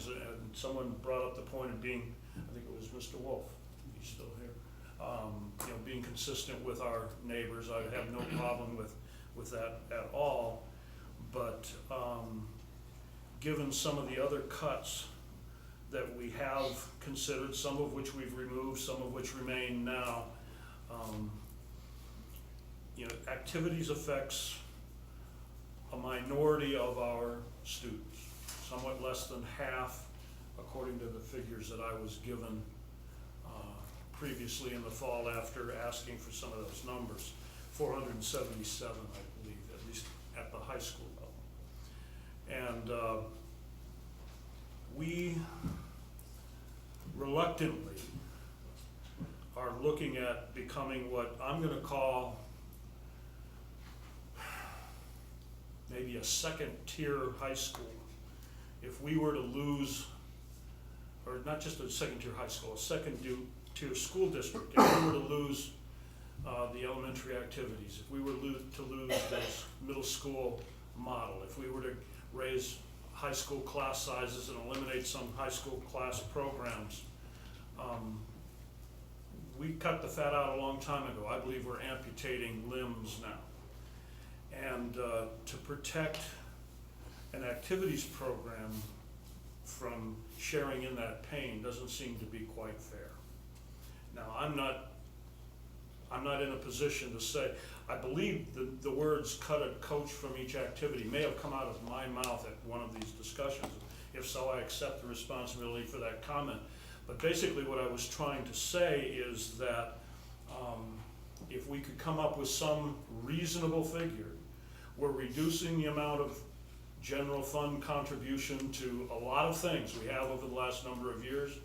things, and someone brought up the point of being, I think it was Mr. Wolf, he's still here, being consistent with our neighbors. I have no problem with that at all, but given some of the other cuts that we have considered, some of which we've removed, some of which remain now, activities affects a minority of our students, somewhat less than half, according to the figures that I was given previously in the fall after asking for some of those numbers. 477, I believe, at least at the high school level. And we reluctantly are looking at becoming what I'm going to call maybe a second-tier high school. If we were to lose, or not just a second-tier high school, a second-tier school district, if we were to lose the elementary activities, if we were to lose this middle school model, if we were to raise high school class sizes and eliminate some high school class programs, we cut the fat out a long time ago. I believe we're amputating limbs now. And to protect an activities program from sharing in that pain doesn't seem to be quite fair. Now, I'm not in a position to say, I believe the words cut a coach from each activity may have come out of my mouth at one of these discussions. If so, I accept the responsibility for that comment. But basically what I was trying to say is that if we could come up with some reasonable figure, we're reducing the amount of general fund contribution to a lot of things we have over the last number of years.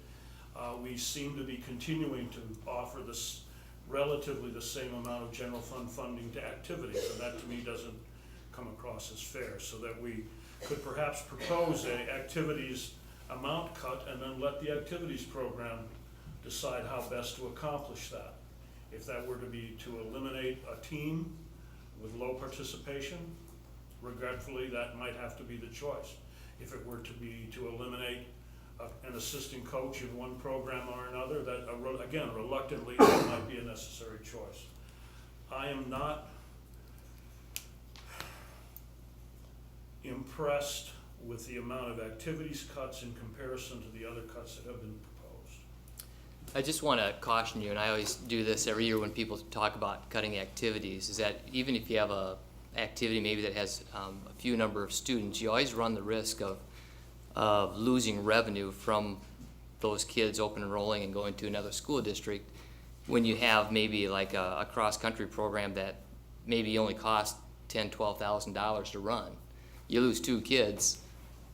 We seem to be continuing to offer this relatively the same amount of general fund funding to activities, and that to me doesn't come across as fair, so that we could perhaps propose a activities amount cut and then let the activities program decide how best to accomplish that. If that were to be to eliminate a team with low participation, regretfully that might have to be the choice. If it were to be to eliminate an assistant coach in one program or another, that again, reluctantly, that might be a necessary choice. I am not impressed with the amount of activities cuts in comparison to the other cuts that have been proposed. I just want to caution you, and I always do this every year when people talk about cutting activities, is that even if you have a activity maybe that has a few number of students, you always run the risk of losing revenue from those kids open enrolling and going to another school district when you have maybe like a cross-country program that maybe only costs $10,000, $12,000 to run. You lose 2 kids,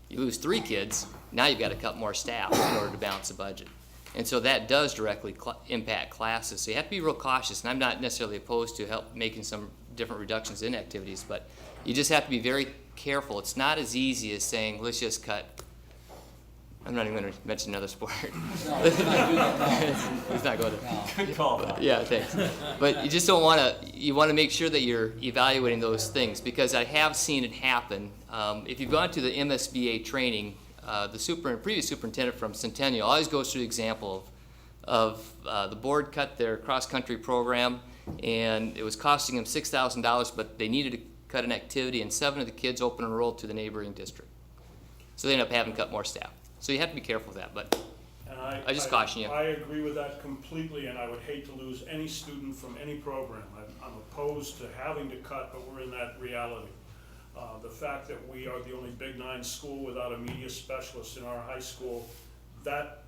you lose 3 kids, now you've got to cut more staff in order to balance the budget. And so that does directly impact classes. So you have to be real cautious, and I'm not necessarily opposed to making some different reductions in activities, but you just have to be very careful. It's not as easy as saying, let's just cut. I'm not even going to mention another sport. No, he's not doing that now. He's not going to. No. Good call. Yeah, thanks. But you just don't want to, you want to make sure that you're evaluating those things, because I have seen it happen. If you've gone to the MSBA training, the previous superintendent from Centennial always goes through the example of the board cut their cross-country program, and it was costing them $6,000, but they needed to cut an activity, and 7 of the kids open enrolled to the neighboring district. So they ended up having to cut more staff. So you have to be careful of that, but And I just caution you. I agree with that completely, and I would hate to lose any student from any program. I'm opposed to having to cut, but we're in that reality. The fact that we are the only Big 9 school without a media specialist in our high school, that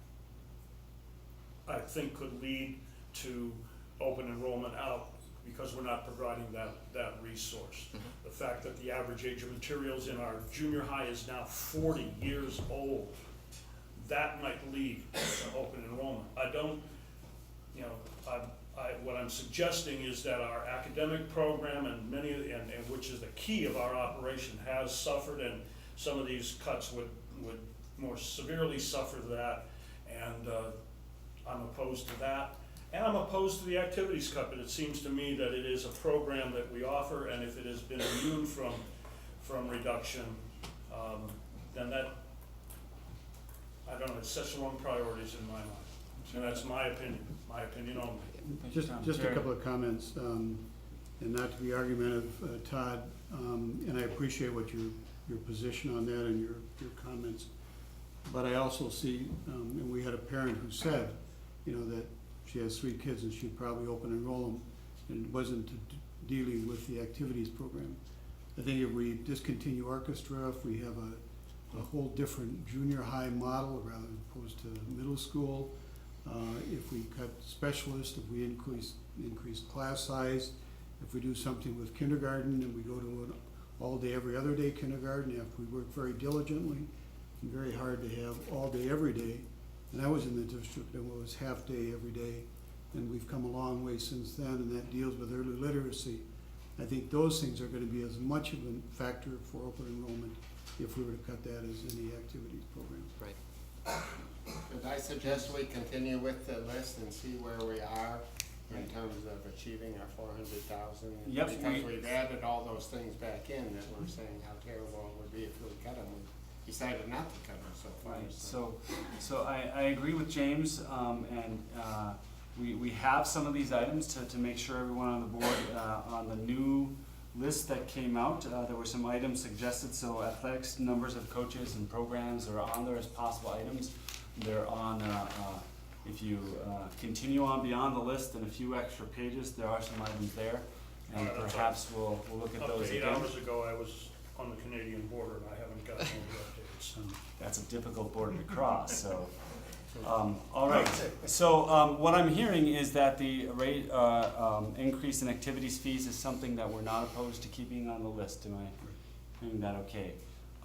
I think could lead to open enrollment out because we're not providing that resource. Mm-hmm. The fact that the average age of materials in our junior high is now 40 years old, that might lead to open enrollment. I don't, what I'm suggesting is that our academic program and which is the key of our operation has suffered, and some of these cuts would more severely suffer that, and I'm opposed to that. And I'm opposed to the activities cut, but it seems to me that it is a program that we offer, and if it has been immune from reduction, then that gonna, it sets the wrong priorities in my mind. And that's my opinion only. Just a couple of comments, and not to be argumentative, Todd, and I appreciate what your position on that and your comments. But I also see, and we had a parent who said, you know, that she has 3 kids and she'd probably open enroll them, and it wasn't dealing with the activities program. I think if we discontinue orchestra, if we have a whole different junior high model rather opposed to middle school, if we cut specialists, if we increase class size, if we do something with kindergarten and we go to an all day, every other day kindergarten, if we work very diligently and very hard to have all day, every day, and I was in the district and it was half day every day, and we've come a long way since then, and that deals with early literacy. I think those things are gonna be as much of a factor for open enrollment if we were to cut that as any activities program. Right. Could I suggest we continue with the list and see where we are in terms of achieving our 400,000? Yep, Because we've added all those things back in that we're saying how terrible it would be if we cut them. We decided not to cut them so far. Right, so I agree with James, and we have some of these items to make sure everyone on the board, on the new list that came out, there were some items suggested, so athletics, numbers of coaches and programs are on there as possible items. They're on, if you continue on beyond the list and a few extra pages, there are some items there, and perhaps we'll look at those Up to 8 again. hours ago, I was on the Canadian border and I haven't gotten all the updates. That's a difficult border to cross, so. All right, so what I'm hearing is that the rate increase in activities fees is something that we're not opposed to keeping on the list. Am I hearing that okay?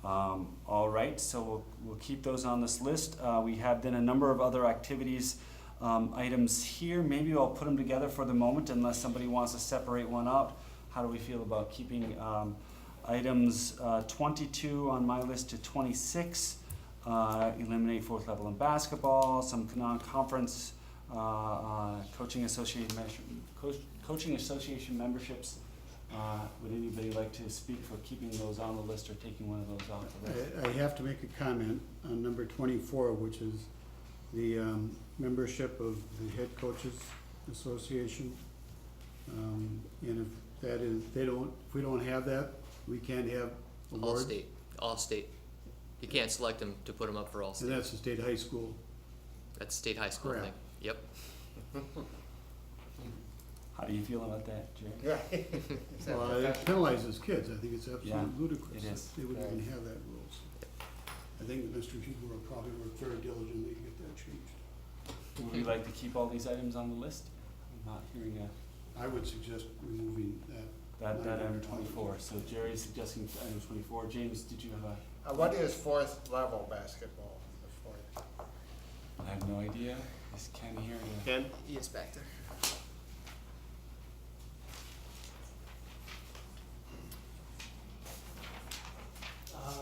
All right, so we'll keep those on this list. We have then a number of other activities items here. Maybe I'll put them together for the moment unless somebody wants to separate one out. How do we feel about keeping items 22 on my list to 26? Eliminate 4th level in basketball, some non-conference coaching association memberships. Would anybody like to speak for keeping those on the list or taking one of those off the list? I have to make a comment on number 24, which is the membership of the Head Coaches Association. And if that is, if we don't have that, we can't have awards. All state. You can't select them to put them up for all And state. that's the state high school. That's state high school Correct. thing. Yep. How do you feel about that, Jerry? Yeah. Well, it penalizes kids. I think it's Yeah, absolutely ludicrous. it is. They wouldn't even have that rules. I think that Mr. Huber will probably work very diligently to get that changed. Would we like to keep all these items on the list? I'm not hearing I would suggest removing that. that item 24. So Jerry's suggesting item 24. James, did you have a? What is 4th level basketball? I have no idea. Is Ken here? Ken? He is back there.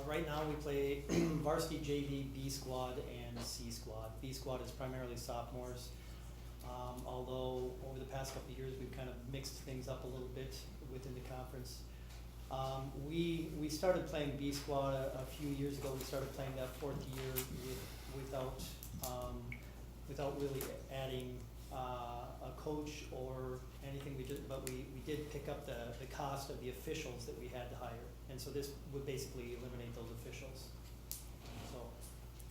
Right now, we play varsity JV, B squad, and C squad. B squad is primarily sophomores. Although over the past couple of years, we've kind of mixed things up a little bit within the conference. We started playing B squad a few years ago. We started playing that 4th year without really adding a coach or anything. But we did pick up the cost of the officials that we had to hire, and so this would basically eliminate those officials. So,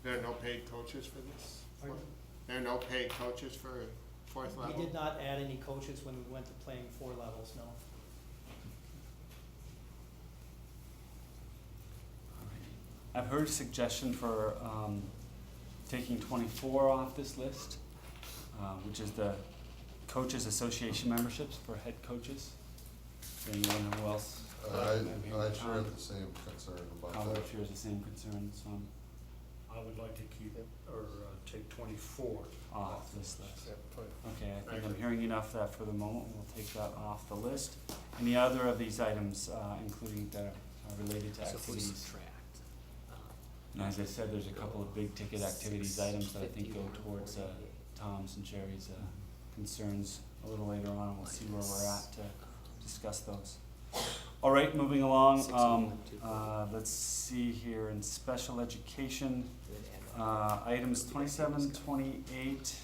There are no paid coaches for this? Pardon? There are no paid coaches for 4th level? we did not add any coaches when we went to playing 4 levels, no. I've heard a suggestion for taking 24 off this list, which is the Coaches Association memberships for head coaches. Anyone who else? I share the same concern about Howard that. shares the same concern, so I would like to keep it, or take 24. off this list. Except Okay, I think I'm hearing enough that for the moment, we'll take that off the list. Any other of these items, including that are related to So if we activities? subtract. And as I said, there's a couple of big ticket activities items that I think go towards Tom's and Jerry's concerns a little later on, and we'll see where we're at to discuss those. All right, moving along, let's see here, in special education, Items 27, 28.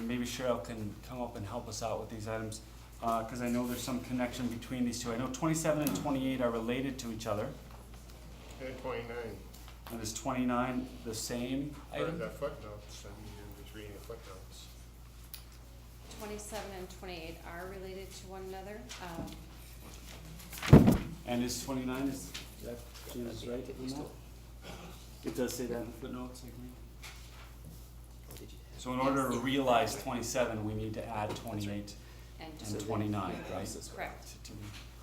Maybe Cheryl can come up and help us out with these items, because I know there's some connection between these two. I know 27 and 28 are related to each other. And 29, And is 29 the same for item? the footnotes, I'm just reading the footnotes. 27 and 28 are related to one another. And is 29, is that James right on that? It does say that in the footnotes, I agree. So in order to realize 27, we need to add 28 and 29, right? Correct. To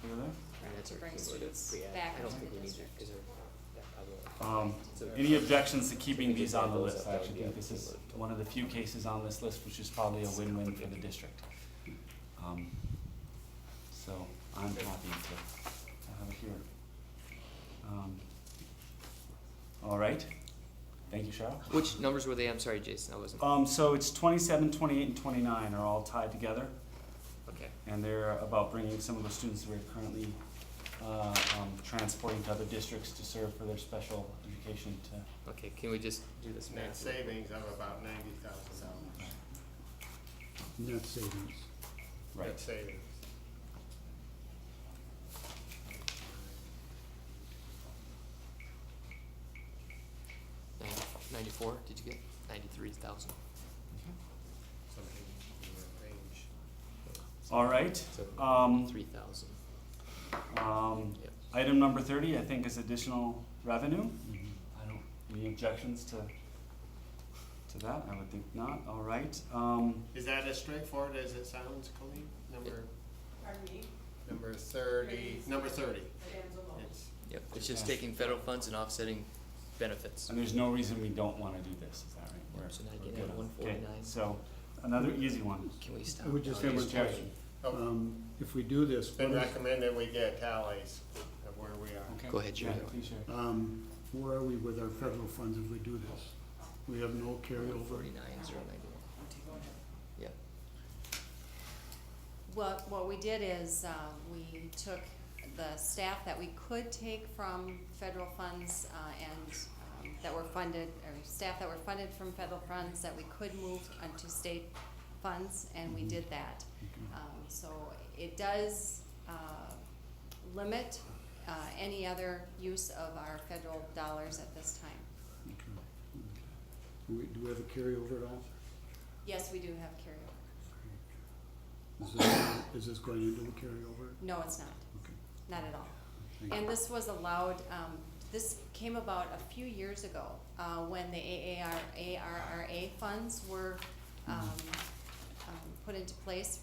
clear that? To bring students back into the district. Any objections to keeping these on the list? I actually think this is one of the few cases on this list which is probably a win-win for the district. So I'm happy to have it here. All right. Thank you, Cheryl. Which numbers were they? I'm sorry, Jason, I wasn't. So it's 27, 28, and 29 are all tied together, Okay. and they're about bringing some of the students we're currently transporting to other districts to serve for their special education to. Okay, can we just do this Net math? savings of about $90,000. Net savings. Right. Net savings. Ninety- 94, did you get? 93,000. Something in that range. All right. So, 3,000. Yep. Item number 30, I think, is additional revenue. I don't, any objections to that? I would think not. All right. Is that as straightforward as it sounds, Colleen? Number Pardon me? number 30, number 30. It's, Yep, it's just taking federal funds and offsetting benefits. And there's no reason we don't want to do this, is that right? We're- So now we're you good. get Okay, 149. so another easy one. Can we stop? I would just now? have one Jerry. question. oh, If we do this, it's been what is, recommended we get tallies of where we are. Okay. Go ahead, Yeah, Jerry. please, Jerry. where are we with our federal funds if we do this? We have no carryover. 49,091. Yeah. What we did is, we took the staff that we could take from federal funds, and that were funded, or staff that were funded from federal funds that we could move onto state funds, and we did that. So it does limit any other use of our federal dollars at this time. Okay. Do we have a carryover at all? Yes, we do have carryover. Is this going into the carryover? No, it's not, Okay. not at all. Thank And you. this was allowed, this came about a few years ago, when the ARRA funds were, put into place,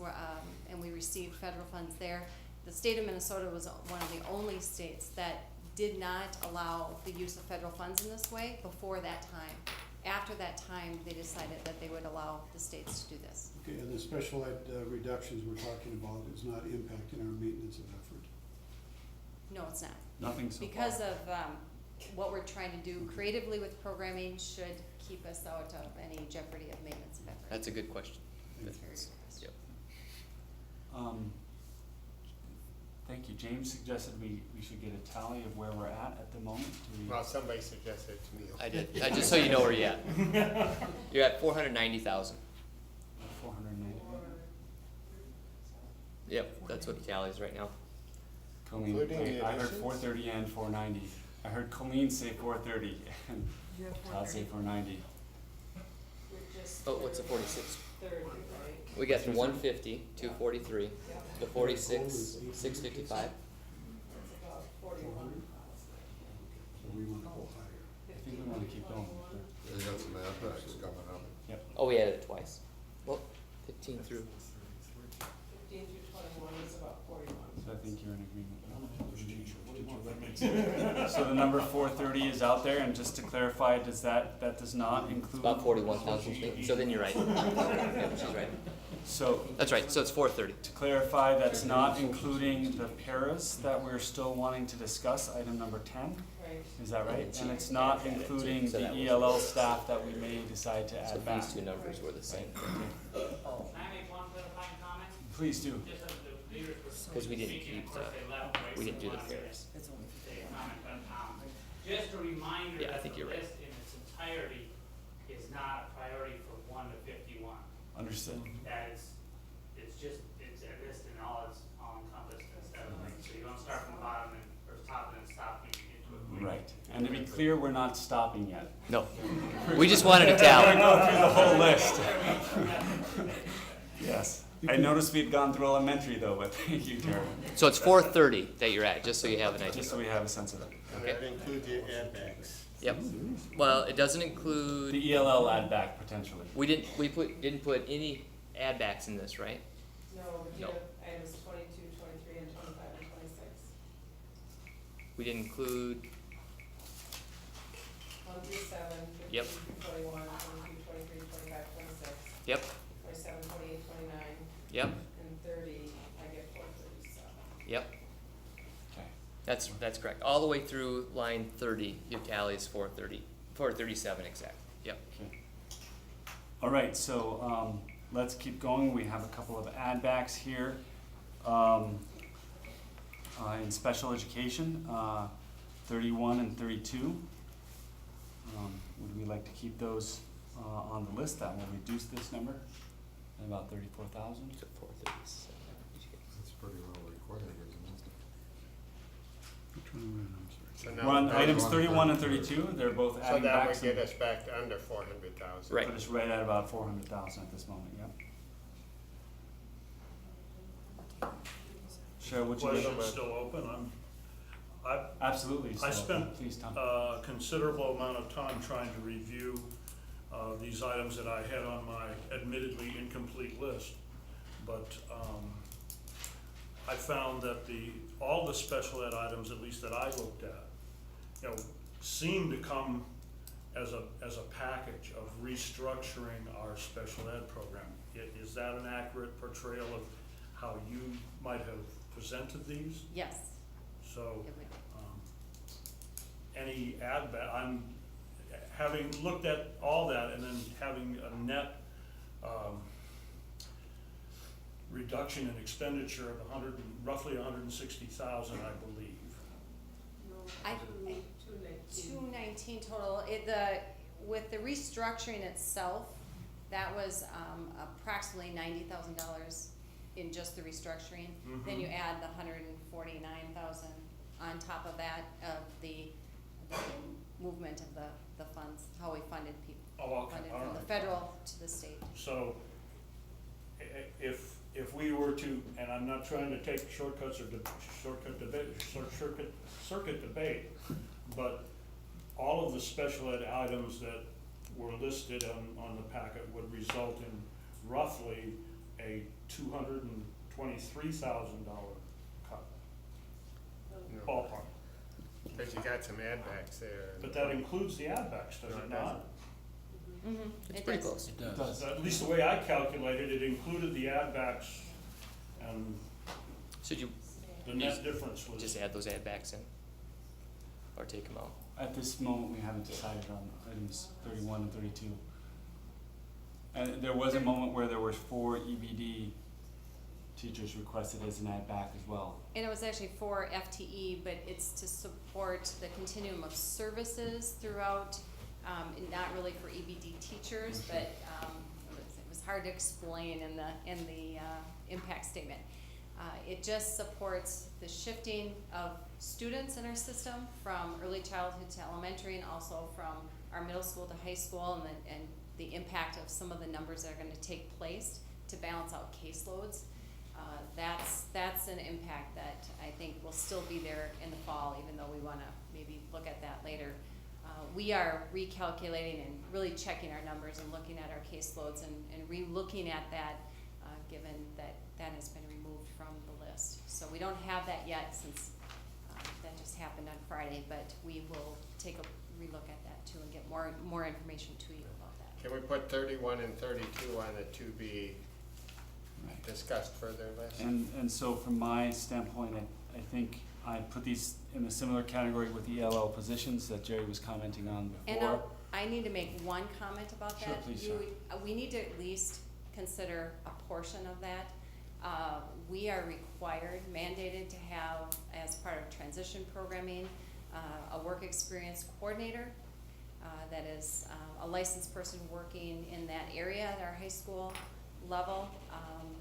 and we received federal funds there. The state of Minnesota was one of the only states that did not allow the use of federal funds in this way before that time. After that time, they decided that they would allow the states to do this. Okay, and the special ed reductions we're talking about is not impacting our maintenance of effort. No, it's not. Nothing so far. Because of, what we're trying to do creatively with programming should keep us out of any jeopardy of maintenance of effort. That's a good question. That's very good question. Yep. Thank you. James suggested we should get a tally of where we're at the moment. Do we? Well, somebody suggested it to me. I did. Just so you know where you're at. You're at 490,000. 490. Yep, that's what the tally is right now. Colleen, Including wait, the I heard additions? 430 and 490. I heard Colleen say 430 and You have Todd say 490. We're just. Oh, what's the 46? 30, right? We got the 150, 243, Yeah, the 46, 655. that's about 41,000. So we want to go higher. I think we want to keep going. They got some aspects coming up. Yep. Oh, we added it twice. Well, 15 through. 15 through 21 is about 41. So I think you're in agreement. So the number 430 is out there, and just to clarify, does that does not It's include? about 41,000. So then you're right. Yep, she's right. So That's right. So it's 430. to clarify, that's not including the paras that we're still wanting to discuss, item number 10. Right. Is that right? And it's not including the ELL staff that we may decide to So add back. these two numbers were the same. Can I make one clarifying comment? Please do. Just as the leaders were Because we didn't speaking, keep of course, the- they left, right? We didn't So do the wanted to pairs. say a comment on Tom. Just a reminder Yeah, I that think the you're right. list in its entirety is not a priority for 1 to 51. Understood. That it's a list in all encompassed instead of like, so you don't start from the bottom or top and then stop into it. Right. And to be clear, we're not stopping yet. No, we just wanted a We're tally. going through the whole list. Yes. I noticed we'd gone through elementary though, but thank you, Jared. So it's 4:30 that you're at, just so you have an idea. Just so we have a sense of it. And that includes your add backs. Yep. Well, it doesn't include, The ELL add back potentially. we didn't put any add backs in this, right? No, we No. have items 22, 23, and 25, and 26. We didn't include, 1 through 7, 15 Yep. through 21, 22, 23, 25, 26, yep, 27, 28, 29, yep, and 30, I get 437. yep. Okay. That's correct. All the way through line 30, your tally is 437 exact. Yep. Okay. All right, so let's keep going. We have a couple of add backs here. In special education, 31 and 32. Would we like to keep those on the list? That will reduce this number at about 34,000. So 437. It's pretty well required, isn't it? Which one am I on? I'm sorry. So We're on now, items 31 and 32. They're both so adding that backs. would get us back to under 400,000. Right. Put us right at about 400,000 at this moment, yeah. Cheryl, would you like Questions to? still open? I've Absolutely. I so spent please, Tom. a considerable amount of time trying to review these items that I had on my admittedly incomplete list. But I found that all the special ed items, at least that I looked at, seem to come as a package of restructuring our special ed program. Is that an accurate portrayal of how you might have presented these? Yes, So, it would. any add back, I'm, having looked at all that and then having a net, reduction in expenditure of roughly 160,000, I believe. I, 219 total. With the restructuring itself, that was approximately $90,000 in just the restructuring. Then you add the 149,000 on top of that of the movement of the funds, how we funded people. Oh, okay, Funded all from the right. federal to the state. So, if we were to, and I'm not trying to take shortcuts or circuit debate, but all of the special ed items that were listed on the packet would result in roughly a $223,000 cut, No. ballpark. But you got some add backs there. But that includes the add backs, does No, it it not? It's pretty close. It does. At least the way I calculated, it included the add backs, and So you the net difference was. just add those add backs in? Or take them out? At this moment, we haven't decided on items 31 and 32. And there was a moment where there were 4 EBD teachers requested as an add back as well. And it was actually for FTE, but it's to support the continuum of services throughout, not really for EBD teachers, but it was hard to explain in the impact statement. It just supports the shifting of students in our system from early childhood to elementary, and also from our middle school to high school, and the impact of some of the numbers that are going to take place to balance out caseloads. That's an impact that I think will still be there in the fall, even though we want to maybe look at that later. We are recalculating and really checking our numbers and looking at our caseloads and re-looking at that, given that that has been removed from the list. So we don't have that yet, since that just happened on Friday, but we will take a relook at that too and get more information to you about that. Can we put 31 and 32 on the to be Right. discussed further list? And so from my standpoint, I think I put these in a similar category with the ELL positions that Jerry was commenting on And before. I need to make one comment about that. Sure, please, sure. We need to at least consider a portion of that. We are required, mandated to have, as part of transition programming, a work experience coordinator, that is a licensed person working in that area at our high school level,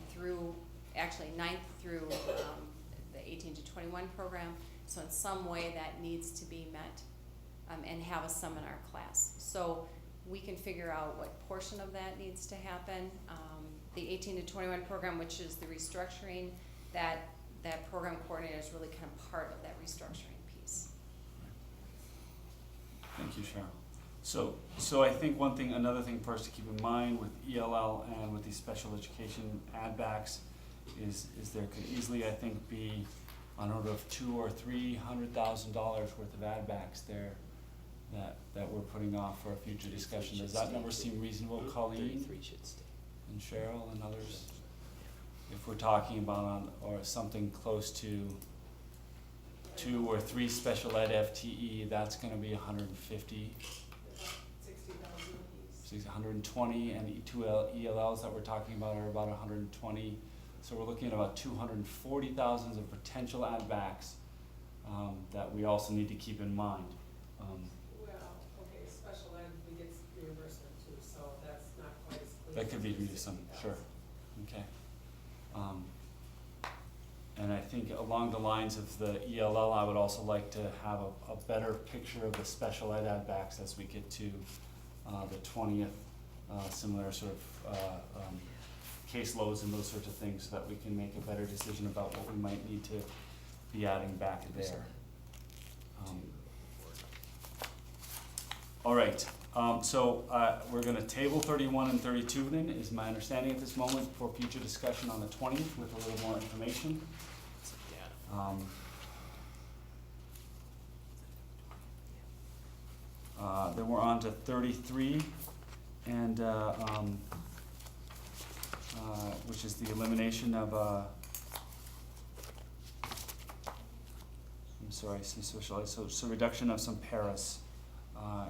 through, actually 9th through the 18 to 21 program. So in some way that needs to be met, and have a seminar class. So we can figure out what portion of that needs to happen. The 18 to 21 program, which is the restructuring, that program coordinator is really kind of part of that restructuring piece. Thank you, Cheryl. So I think another thing for us to keep in mind with ELL and with these special education add backs is there could easily, I think, be on order of $200,000 or $300,000 worth of add backs there that we're putting off for a future discussion. Does that number seem reasonable, Colleen 33 should stay. and Cheryl and others? If we're talking about or something close to 2 or 3 special ed FTE, that's gonna be 150, 60,000 apiece. 120, and 2 ELLs that we're talking about are about 120. So we're looking at about 240,000 of potential add backs that we also need to keep in mind. Well, okay, special ed, we get reimbursement too, so that's not quite as clear. That could be some, sure, okay. And I think along the lines of the ELL, I would also like to have a better picture of the special ed add backs as we get to the 20th, similar sort of caseloads and those sorts of things, so that we can make a better decision about what we might need to be adding back there. All right, so we're gonna table 31 and 32 then, is my understanding at this moment, for future discussion on the 20th with a little more information. Then we're on to 33, and which is the elimination of I'm sorry, some socialized, so reduction of some paras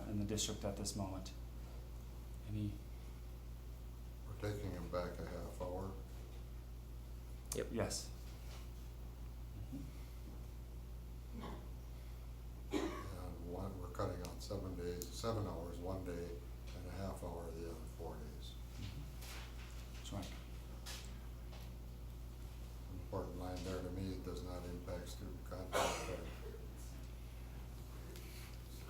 in the district at this moment. Any? We're taking him back a half hour. Yes. And we're cutting out 7 days, 7 hours one day, and a half hour the other 4 days. That's right. Important line there to me, it does not impact student contact.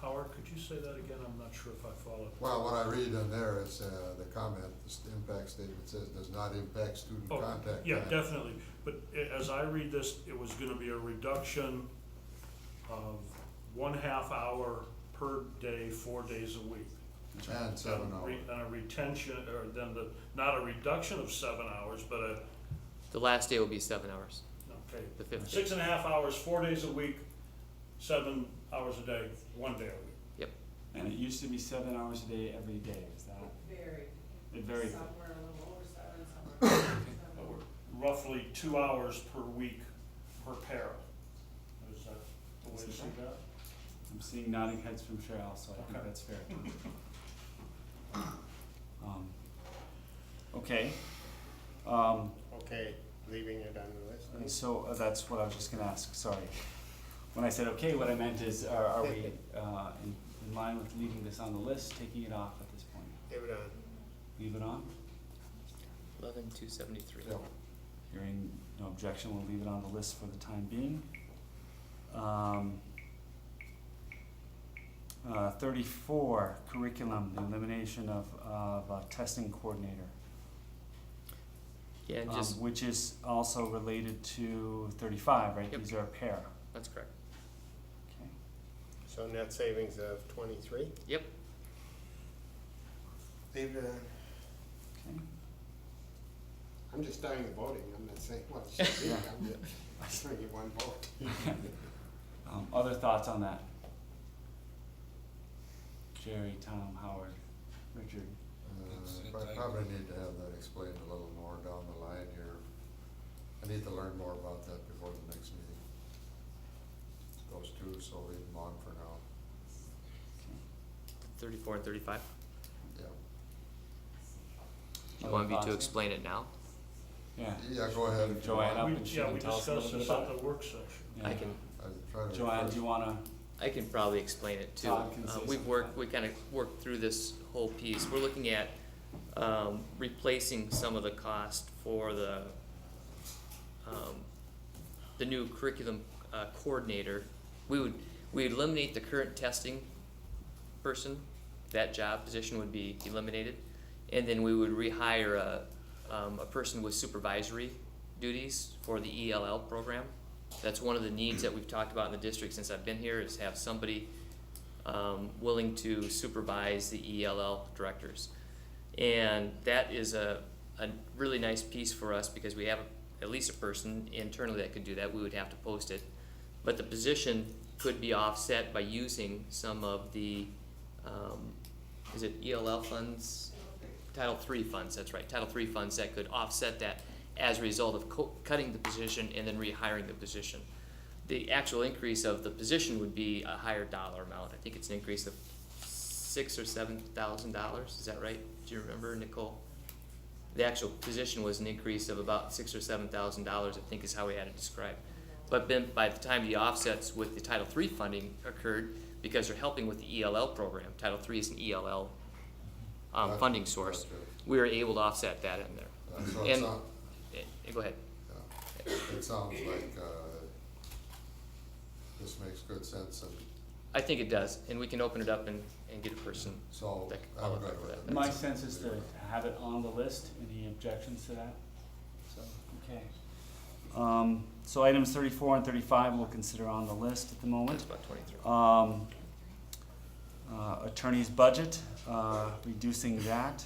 Howard, could you say that again? I'm not sure if I followed. Well, what I read in there is the comment, the impact statement says does not impact student Oh, contact. yeah, time. definitely. But as I read this, it was gonna be a reduction of 1/2 hour per day, 4 days a week. And 7 hours. And a retention, or then not a reduction of 7 hours, but The last day will be 7 hours, okay, the 5th day. 6.5 hours, 4 days a week, 7 hours a day, 1 day a week. Yep. And it used to be 7 hours a day every day, is that? Varied. It varied. Somewhere a little over 7, somewhere under 7. Roughly 2 hours per week per para. Is that the way to see that? I'm seeing nodding heads from Cheryl, so I think Okay. that's fair. Okay. Okay, leaving it on the list. So that's what I was just gonna ask, sorry. When I said okay, what I meant is, are we in line with leaving this on the list, taking it off at this point? Leave it on. Leave it on? 11,273. Yeah. Hearing no objection, we'll leave it on the list for the time being. 34, curriculum, the elimination of a testing coordinator. Yeah, and just, Which is also related to 35, right? Yep. These are a pair. that's correct. Okay. So net savings of 23. Yep. Leave it on. Okay. I'm just starting the voting, I'm not saying what it should be, I'm just bringing one vote. Other thoughts on that? Jerry, Tom, Howard, Richard. I probably need to have that explained a little more down the line here. I need to learn more about that before the next meeting. Those two, so leave them on for now. 34 and 35. Yeah. Do you Other want me thoughts? to explain it now? Yeah. Yeah, go ahead. if you Joanne want. up and she Yeah, can we tell us a little discussed bit this about at the work session. Yeah. I can, I'd try to Joanne, refer- do you wanna I can probably explain it too. Todd can say We kind of worked through this whole piece. We're looking at replacing some of the cost for the new curriculum coordinator. We eliminate the current testing person. That job position would be eliminated, and then we would rehire a person with supervisory duties for the ELL program. That's one of the needs that we've talked about in the district since I've been here, is have somebody willing to supervise the ELL directors. And that is a really nice piece for us because we have at least a person internally that could do that. We would have to post it. But the position could be offset by using some of the, is it ELL funds? Title III funds, that's right, Title III funds that could offset that as a result of cutting the position and then rehiring the position. The actual increase of the position would be a higher dollar amount. I think it's an increase of $6,000 or $7,000. Is that right? Do you remember, Nicole? The actual position was an increase of about $6,000 or $7,000. I think is how we had it described. But then by the time the offsets with the Title III funding occurred, because they're helping with the ELL program, Title III is an ELL funding source. Gotcha. We were able to offset that in there. So And- it's not, Go ahead. it sounds like, this makes good sense, and I think it does, and we can open it up and get a person so that can I'm qualify good for with that. it. My sense is to have it on the list. Any objections to that? So, okay. So items 34 and 35 we'll consider on the list at the moment. That's about 23. Attorney's budget, reducing that.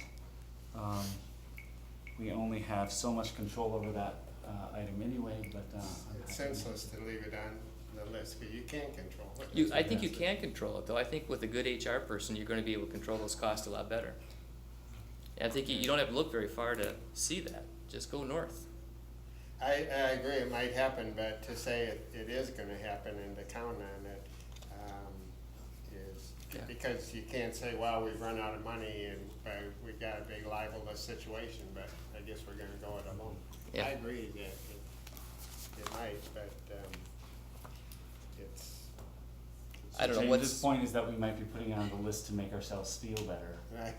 We only have so much control over that item anyway, but I'm It's happy. senseless to leave it on the list, because you can't control it. I think you can control it, though. I think with a good HR person, you're gonna be able to control those costs a lot better. And I think you don't have to look very far to see that. Just go north. I agree, it might happen, but to say it is gonna happen and to count on it, is, Yeah. because you can't say, well, we've run out of money and we've got a big libelous situation, but I guess we're gonna go it alone. Yeah. I agree that it might, but, it's. I don't know, James's what's, point is that we might be putting it on the list to make ourselves feel better. Right.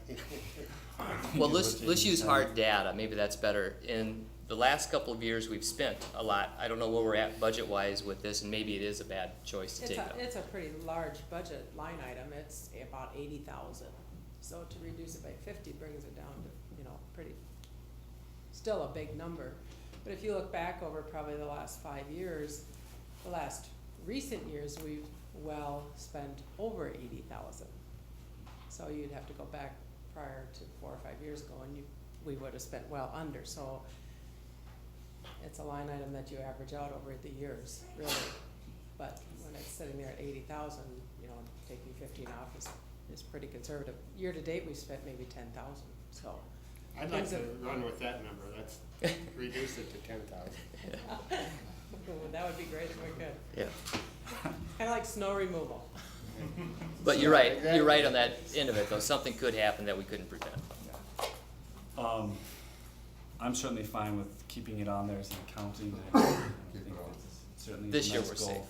well, Is let's what James use said. hard data. Maybe that's better. In the last couple of years, we've spent a lot. I don't know where we're at budget-wise with this, and maybe it is a bad choice to take up. It's a pretty large budget line item, it's about 80,000. So to reduce it by 50 brings it down to, pretty, still a big number. But if you look back over probably the last 5 years, the last recent years, we've spent over 80,000. So you'd have to go back prior to 4 or 5 years ago, and we would have spent well under. So it's a line item that you average out over the years, really. But when it's sitting there at 80,000, taking 15 off is pretty conservative. Year to date, we've spent maybe 10,000. So I'd like to run with that number, let's reduce it to 10,000. that would be great if we could. Yeah. Kind of like snow removal. But you're right. You're right on that end of it, though. Something could happen that we couldn't prevent. I'm certainly fine with keeping it on there as an accounting. I think Keep it on. it's certainly This a year nice we're goal.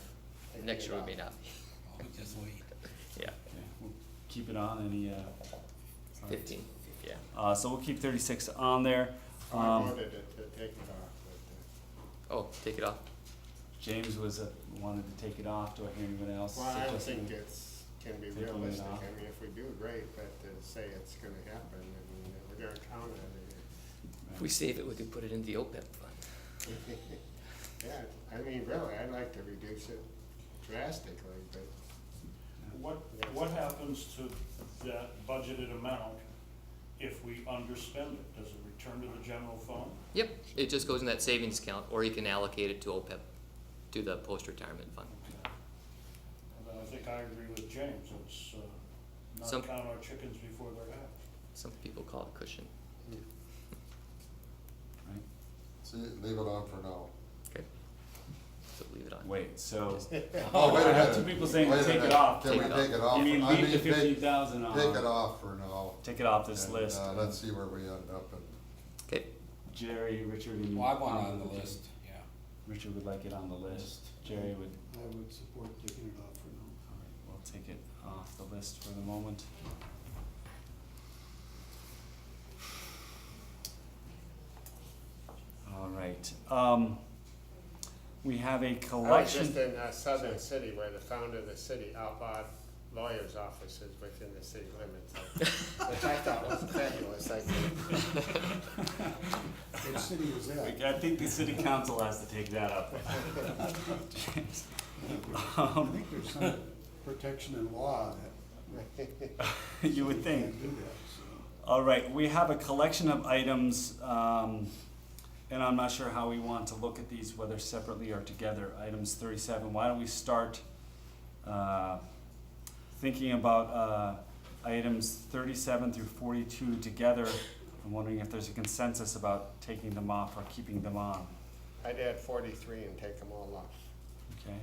safe. Next year we may not be. Just wait. Yeah, Okay, we'll keep it on. Any? All right. 15. Yeah. So we'll keep 36 on there. I voted to take it off, but, Oh, take it off. James wanted to take it off. Do I hear anyone else? well, I don't suggesting- think can be taking it realistic. off. I mean, if we do, great, but to say it's gonna happen, we're gonna count on it. If we save it, we could put it in the OPEB fund. Yeah, I mean, really, I'd like to reduce it drastically, but. What happens to that budgeted amount if we underspend it? Does it return to the general fund? Yep, it just goes in that savings account, or you can allocate it to OPEB, to the post-retirement fund. And then I think I agree with James, it's, Some- not count our chickens before they're hatched. Some people call it cushion. Right. See, leave it on for now. Okay. So leave it on. Wait. So Oh, wait a I have minute. two people saying Wait a take it minute. off. Can we Take it take it off? You mean I leave the take- 50,000 on? Take it off for now. Take it off this and, list. Let's see where we end up, and Okay. Jerry, Richard, and you. Well, I want it on the list, yeah. Richard would like it on the list. Jerry would. I would support taking it off for now. off the list for the moment. All right, we have a I was collection. just in Southern City where the founder of the city outlawed lawyers' offices within the city limits, which I thought was a fabulous idea. What city is that? I think the city council has to take that up. I think there's some protection in law that You would think. can't do that, so. All right, we have a collection of items, and I'm not sure how we want to look at these, whether separately or together. Items 37, why don't we start thinking about items 37 through 42 together. I'm wondering if there's a consensus about taking them off or keeping them on. I'd add 43 and take them all off. Okay.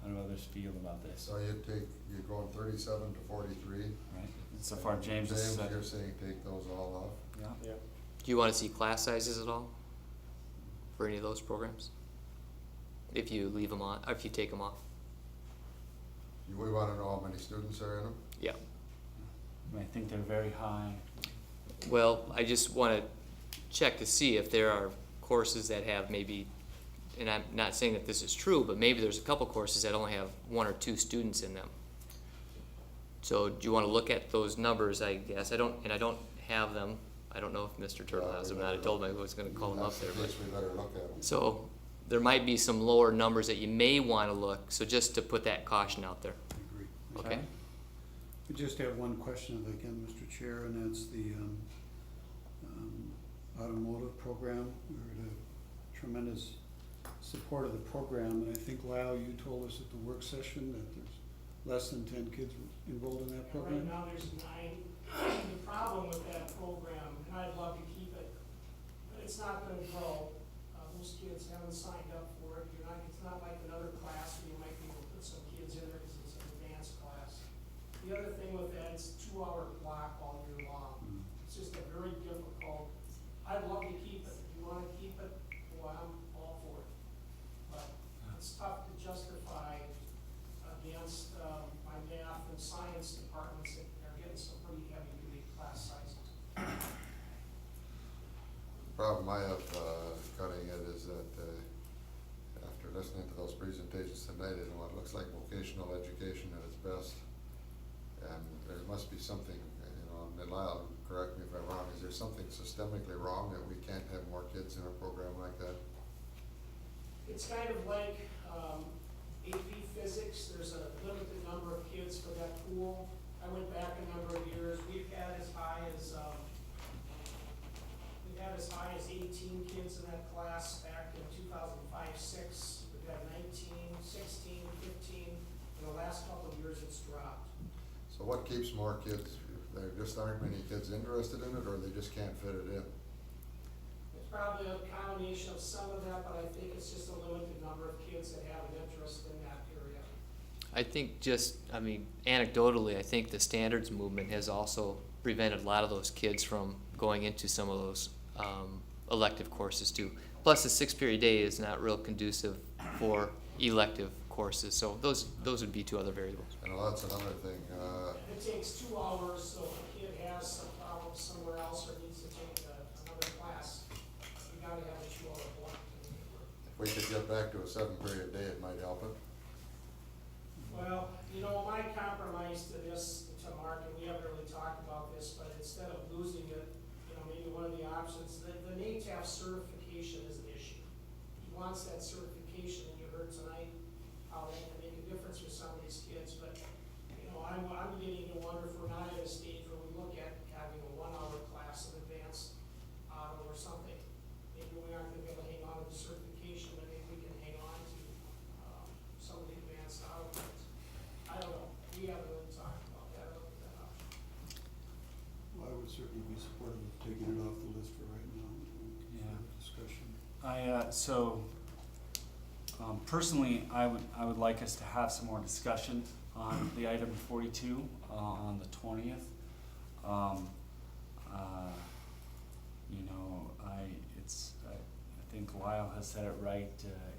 How do others feel about this? So you're going 37 to 43? Right. So far, James has James, said. you're saying take those all off? Yeah. Yep. Do you want to see class sizes at all for any of those programs? If you leave them on, or if you take them off? We wanna know how many students are in them? Yeah. I think they're very high. Well, I just want to check to see if there are courses that have maybe, and I'm not saying that this is true, but maybe there's a couple courses that only have 1 or 2 students in them. So do you want to look at those numbers, I guess? I don't have them. I don't know if Mr. Turtle has them or not. I told him I was going to call them up there. That's the case, we better look at them. So there might be some lower numbers that you may want to look, so just to put that caution out there, I agree. okay? I just have one question again, Mr. Chair, and that's the automotive program. We heard a tremendous support of the program, and I think, Lyle, you told us at the work session that there's less than 10 kids enrolled in that Right program? now, there's 9. The problem with that program, and I'd love to keep it, but it's not gonna grow. Most kids haven't signed up for it. It's not like another class where you might be able to put some kids in there because it's an advanced class. The other thing with that, it's a 2-hour block all year long. It's just a very difficult, I'd love to keep it. If you wanna keep it, well, I'm all for it. But it's tough to justify against my math and science departments that are getting some pretty heavy-duty class sizes. Problem I have cutting it is that after listening to those presentations tonight, it looks like vocational education at its best. And there must be something, and Lyle, correct me if I'm wrong, is there something systemically wrong that we can't have more kids in a program like that? It's kind of like AP Physics, there's a limited number of kids for that pool. I went back a number of years, we've had as high as 18 kids in that class back in 2005-06. We've had 19, 16, 15, in the last couple of years it's dropped. So what keeps more kids? There just aren't many kids interested in it, or they just can't fit it in? It's probably a combination of some of that, but I think it's just a limited number of kids that have an interest in that area. I think anecdotally, I think the standards movement has also prevented a lot of those kids from going into some of those elective courses too. Plus, the 6-period day is not real conducive for elective courses, so those would be 2 other variables. And that's another thing. It takes 2 hours, so if a kid has some problems somewhere else or needs to take another class, you gotta have a 2-hour block to make it work. If we could get back to a 7-period day, it might help it. Well, my compromise to this, to Mark, and we haven't really talked about this, but instead of losing it, maybe one of the options, the NATAF certification is an issue. He wants that certification, and you heard tonight how that can make a difference for some of these kids, but, I'm beginning to wonder if we're not at a stage where we look at having a 1-hour class of advanced auto or something. Maybe we aren't gonna be able to hang on to the certification, but maybe we can hang on to, some of the advanced auto kids. I don't know, we haven't really talked about that, or looked at that option. Well, I would certainly be supportive of taking it off the list for right now. Yeah. Discussion. Personally, I would like us to have some more discussion on the item 42 on the 20th. I think Lyle has said it right.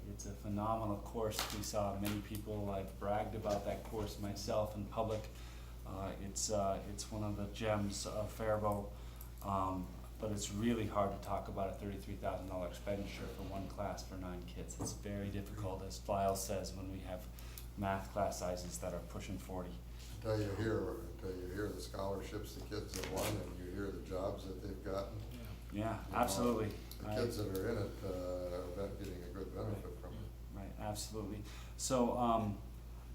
It's a phenomenal course. We saw many people, I've bragged about that course myself in public. It's one of the gems of Faribault, but it's really hard to talk about a $33,000 expenditure for one class for 9 kids. It's very difficult, as Lyle says, when we have math class sizes that are pushing 40. Until you hear the scholarships the kids have won, and you hear the jobs that they've gotten. Yeah, You know, absolutely. The kids that are in it, are getting a good benefit from it. Right, absolutely. So,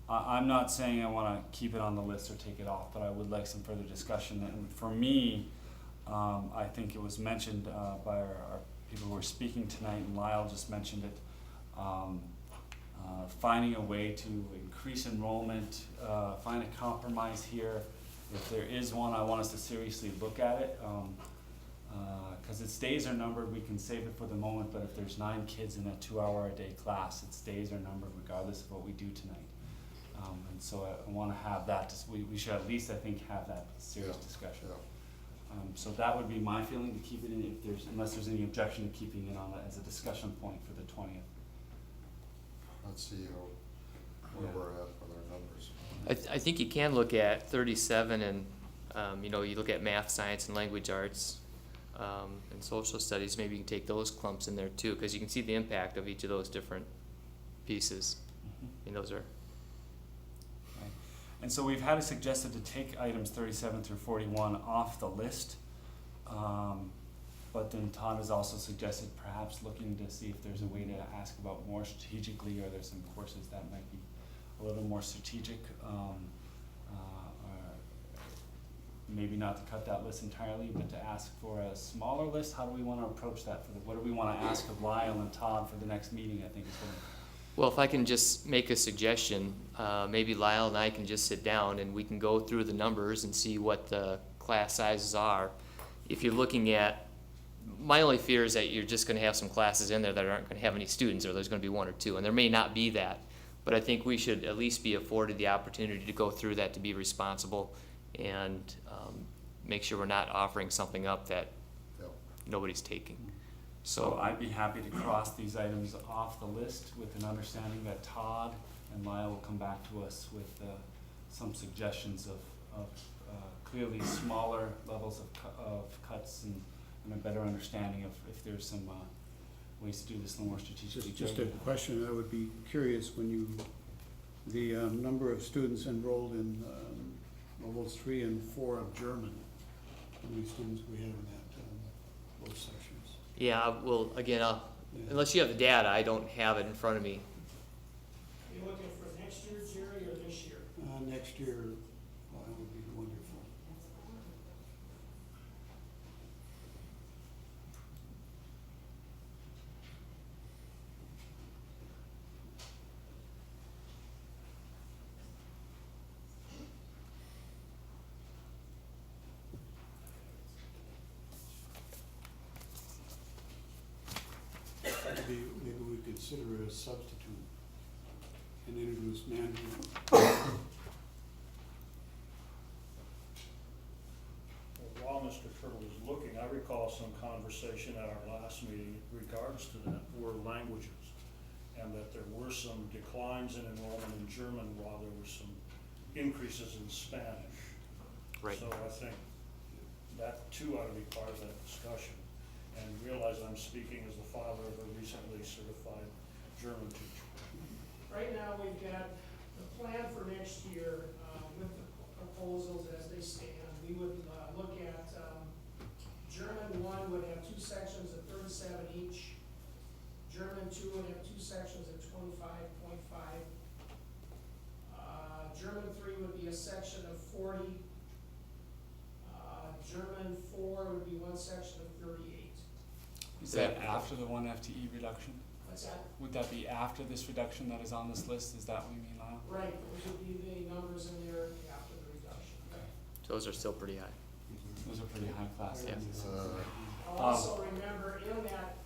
I'm not saying I wanna keep it on the list or take it off, but I would like some further discussion. And for me, I think it was mentioned, by our people who were speaking tonight, and Lyle just mentioned it. Finding a way to increase enrollment, find a compromise here. If there is one, I want us to seriously look at it. Cause its days are numbered, we can save it for the moment, but if there's 9 kids in a 2-hour-a-day class, its days are numbered regardless of what we do tonight. And so I wanna have that, we should at least, I think, have that serious discussion. Yeah. So that would be my feeling, to keep it in, unless there's any objection to keeping it on as a discussion point for the 20th. Let's see where we're at with our numbers. I think you can look at 37 and, you look at math, science, and language arts, and social studies. Maybe you can take those clumps in there too, because you can see the impact of each of those different pieces. Those are. Right. And so we've had it suggested to take items 37 through 41 off the list. But then Todd has also suggested perhaps looking to see if there's a way to ask about more strategically, or there's some courses that might be a little more strategic, maybe not to cut that list entirely, but to ask for a smaller list. How do we want to approach that? What do we want to ask of Lyle and Todd for the next meeting, I think is what. Well, if I can just make a suggestion, maybe Lyle and I can just sit down and we can go through the numbers and see what the class sizes are. If you're looking at, my only fear is that you're just going to have some classes in there that aren't going to have any students, or there's going to be 1 or 2, and there may not be that. But I think we should at least be afforded the opportunity to go through that, to be responsible, and make sure we're not offering something up that nobody's taking. So I'd be happy to cross these items off the list with an understanding that Todd and Lyle will come back to us with some suggestions of clearly smaller levels of cuts and a better understanding of if there's some ways to do this a little more strategically. Just a question, I would be curious, the number of students enrolled in levels 3 and 4 of German, how many students we have in those sections? Yeah, well, again, unless you have the data, I don't have it in front of me. Are you looking for next year, Jerry, or this year? Next year, that would be wonderful. Maybe we consider it a substitute and introduce Mandarin. While Mr. Turtle was looking, I recall some conversation at our last meeting in regards to that, were languages, and that there were some declines in enrollment in German while there were some increases in Spanish. Right. So I think that too ought to be part of that discussion. And realize I'm speaking as the father of a recently certified German teacher. Right now, we've got the plan for next year, with the proposals as they stand. We would, look at, German 1 would have 2 sections of 37 each. German 2 would have 2 sections of 25.5. German 3 would be a section of 40. German 4 would be 1 section of 38. Is that after the 1 FTE reduction? What's that? Would that be after this reduction that is on this list? Is that what you mean, Lyle? Right, those would be the numbers in there after the reduction. Those are still pretty high. Those are pretty high class. Yeah. Also remember, in that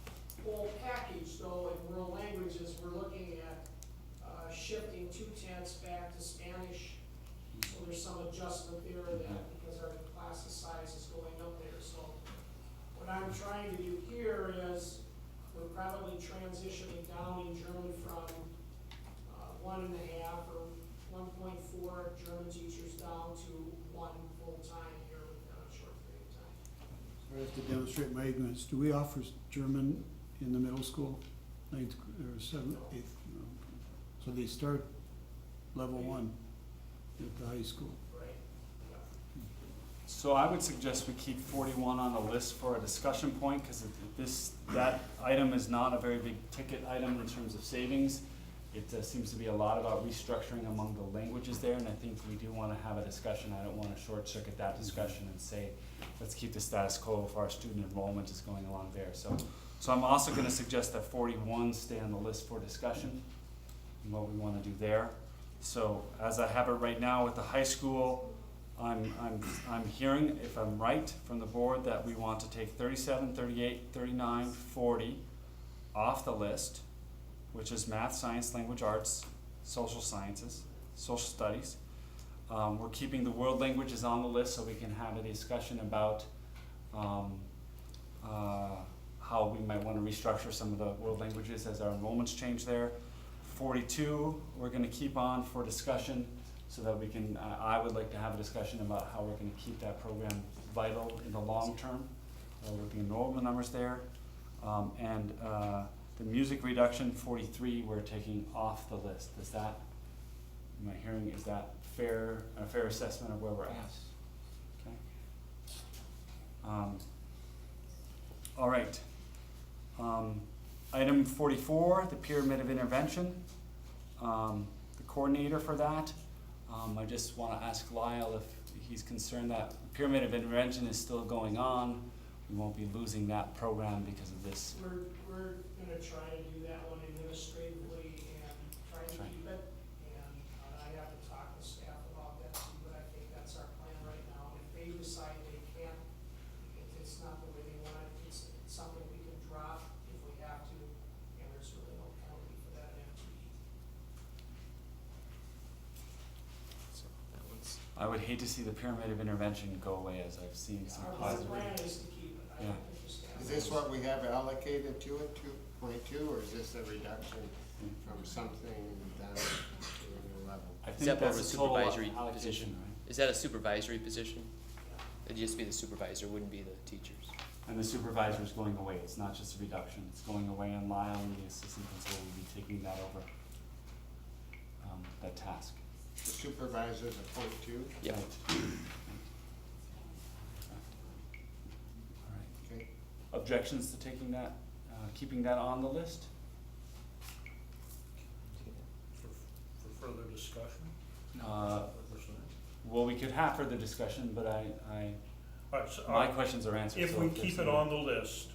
whole package though, in world languages, we're looking at shifting 2/10 back to Spanish. So there's some adjustment there that, because our class size is going up there, so what I'm trying to do here is, we're probably transitioning down in German from 1.5 or 1.4 German teachers down to 1 full-time here within a short period of time. I have to demonstrate my ignorance. Do we offer German in the middle school, 9th or 7th, 8th? No. So they start level 1 at the high school. Right. Yeah. So I would suggest we keep 41 on the list for a discussion point, because that item is not a very big ticket item in terms of savings. It seems to be a lot about restructuring among the languages there, and I think we do want to have a discussion. I don't want to short circuit that discussion and say, let's keep the status quo if our student enrollment is going along there. So I'm also going to suggest that 41 stay on the list for discussion and what we want to do there. So as I have it right now with the high school, I'm hearing, if I'm right, from the board that we want to take 37, 38, 39, 40 off the list, which is math, science, language arts, social sciences, social studies. We're keeping the world languages on the list so we can have a discussion about how we might want to restructure some of the world languages as our enrollments change there. 42, we're going to keep on for discussion so that we can, I would like to have a discussion about how we're going to keep that program vital in the long term. We're looking at enrollment numbers there. The music reduction, 43, we're taking off the list. Is that, am I hearing, is that fair, a fair assessment of where we're at? Okay. All right. Item 44, the pyramid of intervention. The coordinator for that, I just want to ask Lyle if he's concerned that the pyramid of intervention is still going on. We won't be losing that program because of this. We're gonna try to do that one administratively and try to keep it. And I have to talk to staff about that too, but I think that's our plan right now. If they decide they can't, if it's not the way they want it, it's something we can drop if we have to, and there's really no penalty for that in FTE. So that one's, I would hate to see the pyramid of intervention go away, as I've seen some Our positive. plan is to keep it. I Yeah. don't think the staff. Is this what we have allocated to it, 2.2, or is this a reduction from something down to a new level? I Is think that more that's of a a total supervisory allocation, position? right? Is that a supervisory position? It'd just be the supervisor, wouldn't be the teachers. And the supervisor is going away. It's not just a reduction. It's going away, and Lyle and the assistant principal will be taking that over, that task. The supervisor's a 0.2? Yep. Right. All right. Okay. Objections to taking that, keeping that on the list? For further discussion? Well, we could have further discussion, but All right, so, my questions are answered. if so we there's keep it no- on the list,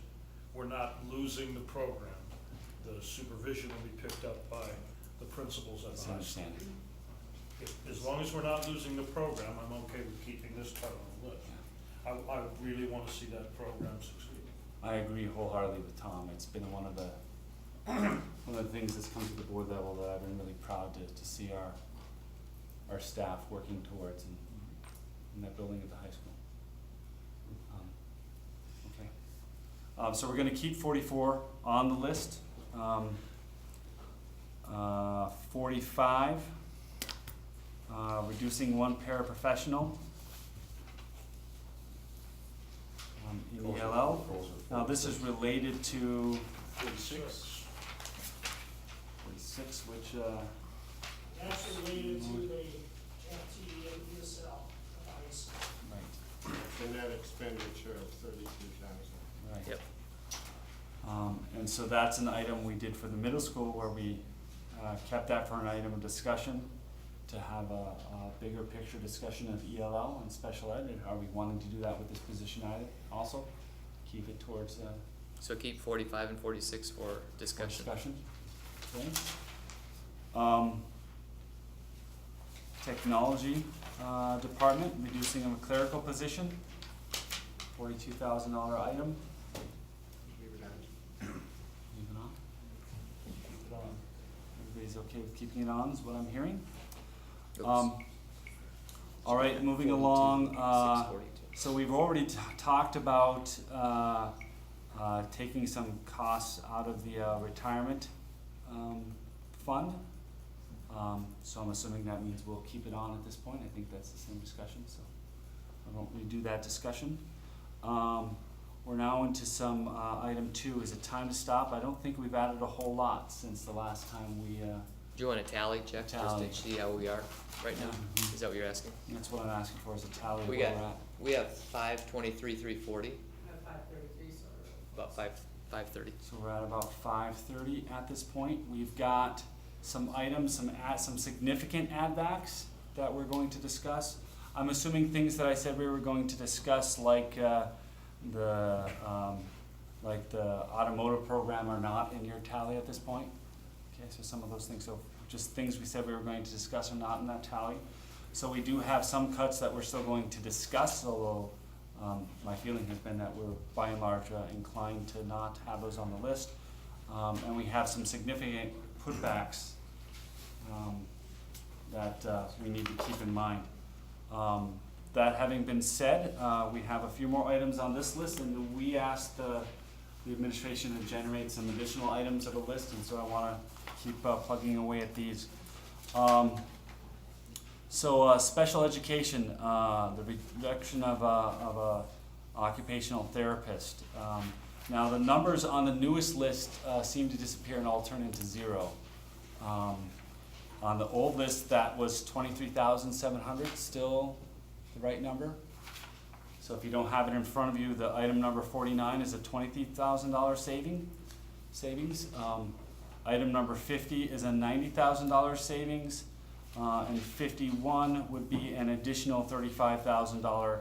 we're not losing the program. The supervision will be picked up by the principals at That's the high school. understanding. As long as we're not losing the program, I'm okay with keeping this title on the list. I really want to see that program succeed. I agree wholeheartedly with Tom. It's been one of the things that's come to the board level that I've been really proud to see our staff working towards in that building at the high school. Okay. So we're gonna keep 44 on the list. 45, reducing one paraprofessional. In ELL. Now, this is related to 46, which, Actually related to the FTE and ESL device. right, The net expenditure of 32,000. right. Yep. And so that's an item we did for the middle school where we kept that for an item of discussion to have a bigger picture discussion of ELL and special ed. And are we wanting to do that with this position either also? Keep it towards So keep 45 and 46 for discussion. Okay. Technology department, reducing of a clerical position, $42,000 item. Leave it on. Leave it on. Keep it on. Everybody's okay with keeping it on, is what I'm hearing. All right, moving along. So we've already talked about taking some costs out of the retirement fund. So I'm assuming that means we'll keep it on at this point. I think that's the same discussion, so I won't redo that discussion. We're now into some, item 2, is it time to stop? I don't think we've added a whole lot since the last time we, Do you want a tally check, Tally. just to see how we are right now? Mhm. Is that what you're asking? that's what I'm asking for, is a tally of We where got- we're at. We have 523, 340, At 5:33, so. about 530. So we're at about 5:30 at this point. We've got some items, some significant add backs that we're going to discuss. I'm assuming things that I said we were going to discuss, like the automotive program, are not in your tally at this point. Okay, so some of those things, so just things we said we were going to discuss are not in that tally. So we do have some cuts that we're still going to discuss, although my feeling has been that we're by and large inclined to not have those on the list. And we have some significant putbacks that we need to keep in mind. That having been said, we have a few more items on this list, and we asked the administration to generate some additional items of a list, and so I want to keep plugging away at these. So special education, the reduction of a occupational therapist. Now the numbers on the newest list seem to disappear and all turn into 0. On the old list, that was 23,700, still the right number. So if you don't have it in front of you, the item number 49 is a $23,000 savings. Item number 50 is a $90,000 savings. And 51 would be an additional $35,000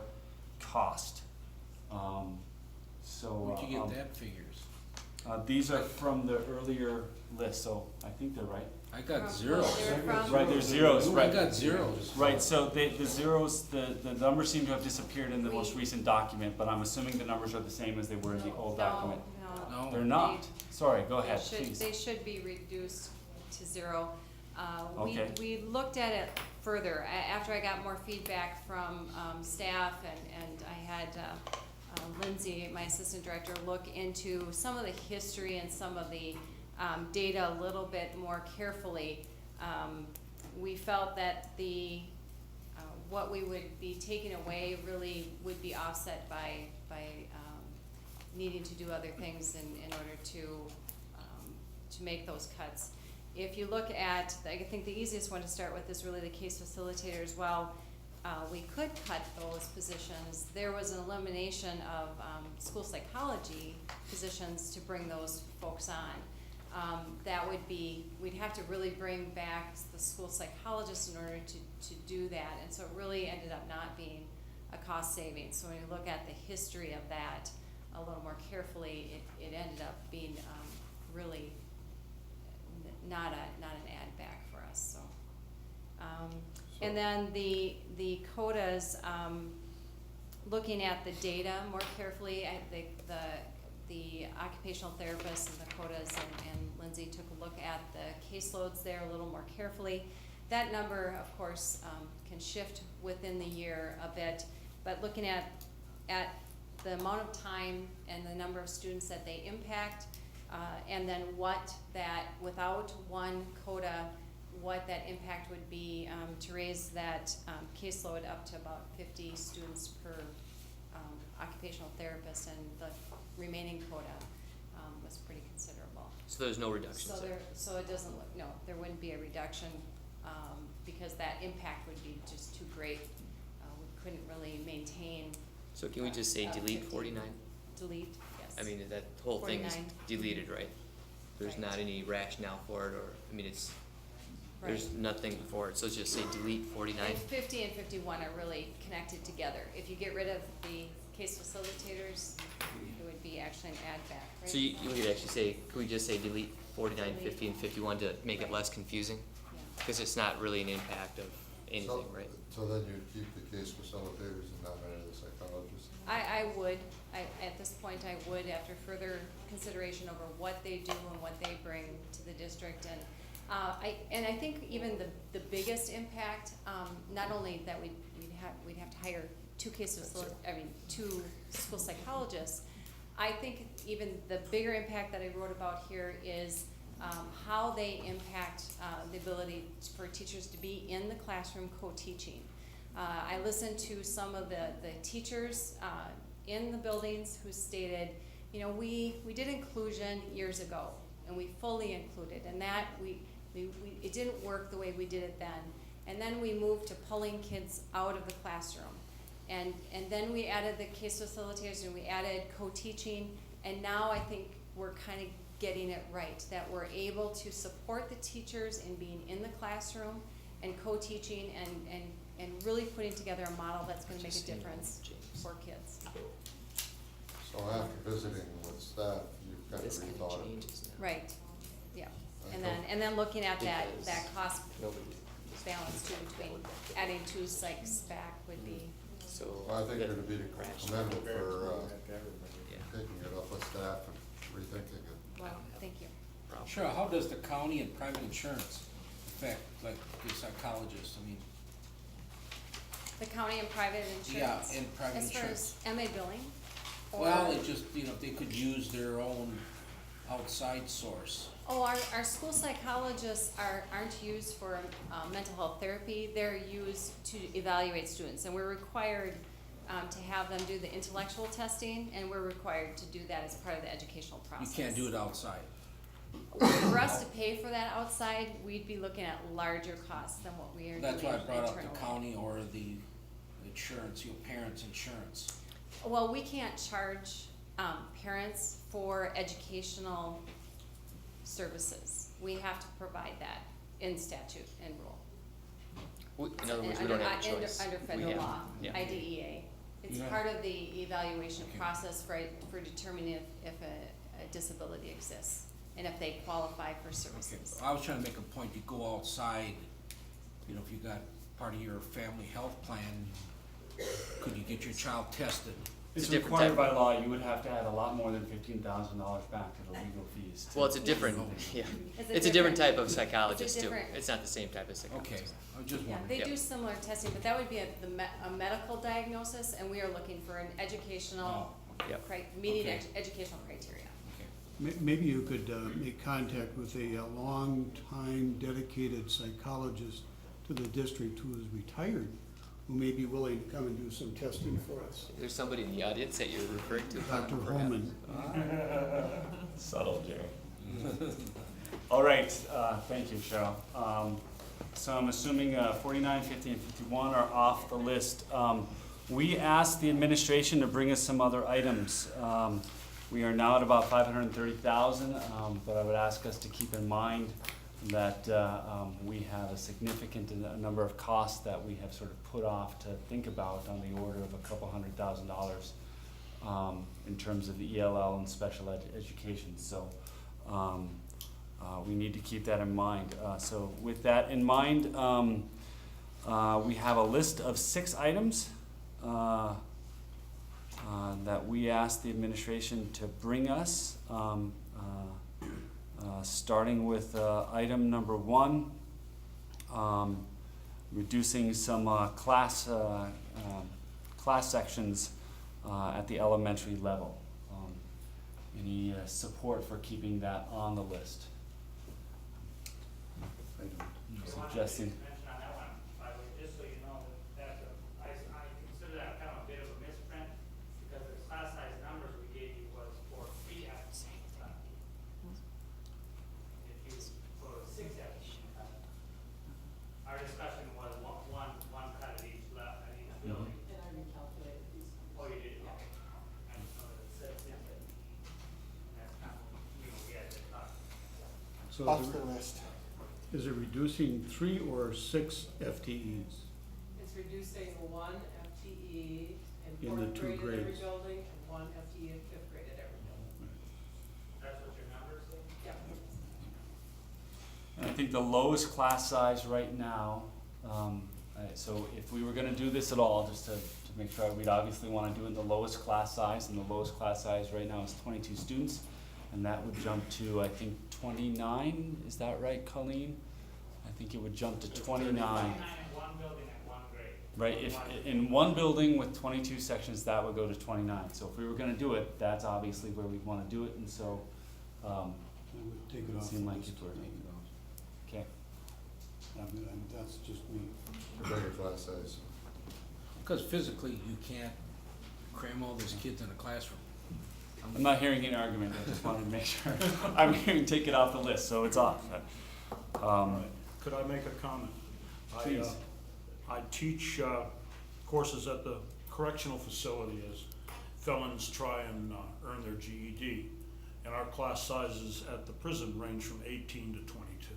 cost. Where'd you get that figures? These are from the earlier list, so I think they're right. I got From- zeros. they're from- Right, there's zeros, I right. got zeros. Right, so the zeros, the numbers seem to have disappeared in the most recent document, but I'm assuming the numbers are the same as they were in the old document. No, No. They're not. Sorry, go ahead, please. They should be reduced to 0. Okay. We looked at it further, after I got more feedback from staff, and I had Lindsay, my assistant director, look into some of the history and some of the data a little bit more carefully. We felt that what we would be taking away really would be offset by needing to do other things in order to make those cuts. If you look at, I think the easiest one to start with is really the case facilitators. Well, we could cut those positions. There was an elimination of school psychology positions to bring those folks on. That would be, we'd have to really bring back the school psychologists in order to do that. And so it really ended up not being a cost savings. So when you look at the history of that a little more carefully, it ended up being really not an add back for us, so. And then the quotas, looking at the data more carefully, the occupational therapists and the quotas, and Lindsay took a look at the caseloads there a little more carefully. That number, of course, can shift within the year a bit, but looking at the amount of time and the number of students that they impact, and then what that, without one quota, what that impact would be to raise that caseload up to about 50 students per occupational therapist, and the remaining quota was pretty considerable. So there's no reductions So there? so it doesn't look, no, there wouldn't be a reduction because that impact would be just too great. We couldn't really maintain. So can we just say delete 50. 49? Delete, yes. I mean, that whole thing is 49. deleted, right? There's Right. not any rationale for it, or, I mean, there's Right. nothing for it, so just say delete 49. And 50 and 51 are really connected together. If you get rid of the case facilitators, it would be actually an add back, right? So you could actually say, could we just say delete 49, Delete. 50, and 51 to make it Right. less confusing? Yeah. Because it's not really an impact of anything, right? So then you'd keep the case facilitators and not any of the psychologists? I would, at this point, I would, after further consideration over what they do and what they bring to the district. And I think even the biggest impact, not only that we'd have to hire two school psychologists, I think even the bigger impact that I wrote about here is how they impact the ability for teachers to be in the classroom co-teaching. I listened to some of the teachers in the buildings who stated, you know, we did inclusion years ago, and we fully included, and that it didn't work the way we did it then. And then we moved to pulling kids out of the classroom. And then we added the case facilitators, and we added co-teaching, and now I think we're kind of getting it right, that we're able to support the teachers in being in the classroom and co-teaching and really putting together a model that's gonna make a difference for kids. So after visiting with staff, you've kind of This kind of rethought it. changes now. Right, yeah. And Okay. then looking at that Because cost Nobody, balance too, between adding 2 psychs back would be, so. Well, I think the- you're to be crash. commended for Yeah. taking it up with staff and rethinking it. well, thank you. Problem. Sure, how does the county and private insurance affect, like, the psychologists? I mean, The county and private insurance. and private As far as MA billing? Or- well, it just, you know, they could use their own outside source. Oh, our school psychologists aren't used for mental health therapy. They're used to evaluate students, and we're required to have them do the intellectual testing, and we're required to do that as part of the educational You process. can't do it outside. For us to pay for that outside, we'd be looking at larger costs than what we are doing That's why I brought up the internally. county or the insurance, you know, parents' insurance. Well, we can't charge parents for educational services. We have to provide that in statute and rule. In other words, we Under- don't have a under- choice. Under We federal have- law, yeah. IDEA. It's Yeah. part of the evaluation Okay. process for determining if a disability exists and if they qualify for Okay, services. I was trying to make a point, you go outside, you know, if you got part of your family health plan, could you get your child tested? It's It's a different required type by of- law, you would have to add a lot more than $15,000 back to the legal fees. to- Well, it's a different, yeah, It's a it's a different different- type of psychologist too. different- It's not the same type of psychologist. Okay, I was just Yeah, wondering. they Yep. do similar testing, but that would be a medical diagnosis, and we are looking for an educational, Oh, Yep. meeting Okay. educational criteria. okay. Maybe you could make contact with a long-time dedicated psychologist to the district who is retired, who may be willing to come and do some testing for us. There's somebody in the audience that you're referring to? Dr. Perhaps. Holman. Subtle, Jerry. All right, thank you, Cheryl. So I'm assuming 49, 50, and 51 are off the list. We asked the administration to bring us some other items. We are now at about 530,000, but I would ask us to keep in mind that we have a significant number of costs that we have sort of put off to think about on the order of a couple $100,000 in terms of the ELL and special education. So we need to keep that in mind. So with that in mind, we have a list of 6 items that we asked the administration to bring us. Starting with item number 1, reducing some class sections at the elementary level. Any support for keeping that on the list? Suggesting. Mention on that one, by the way, just so you know, I consider that kind of a bit of a misprint, because the class size numbers we gave you was for 3 FTE. If you go to 6 FTE, our discussion was one cut at each building. And I recalculated these. Oh, you did, okay. I just know that it said 6 FTE. And that's kind of, we had to talk. So is it reducing 3 or 6 FTEs? It's reducing 1 FTE in In the fourth 2 grade at every grades. building and 1 FTE in 5th grade at every building. That's what your numbers say? Yeah. And I think the lowest class size right now, so if we were gonna do this at all, just to make sure, we'd obviously wanna do it in the lowest class size, and the lowest class size right now is 22 students, and that would jump to, I think, 29, is that right, Colleen? I think it would jump to 29. 29 in one building and 1 grade. Right, if, in one building with 22 sections, that would go to 29. So if we were gonna do it, that's obviously where we'd wanna do it, and so, I would take it off. Seem the like list. it would. Take it off. okay. That's just me. Bigger class size. Because physically, you can't cram all those kids in a classroom. I'm not hearing any argument, I just wanted to make sure. I'm hearing take it off the list, so it's off. Could I make a comment? Please. I teach courses at the correctional facility as felons try and earn their GED. And our class sizes at the prison range from 18 to 22,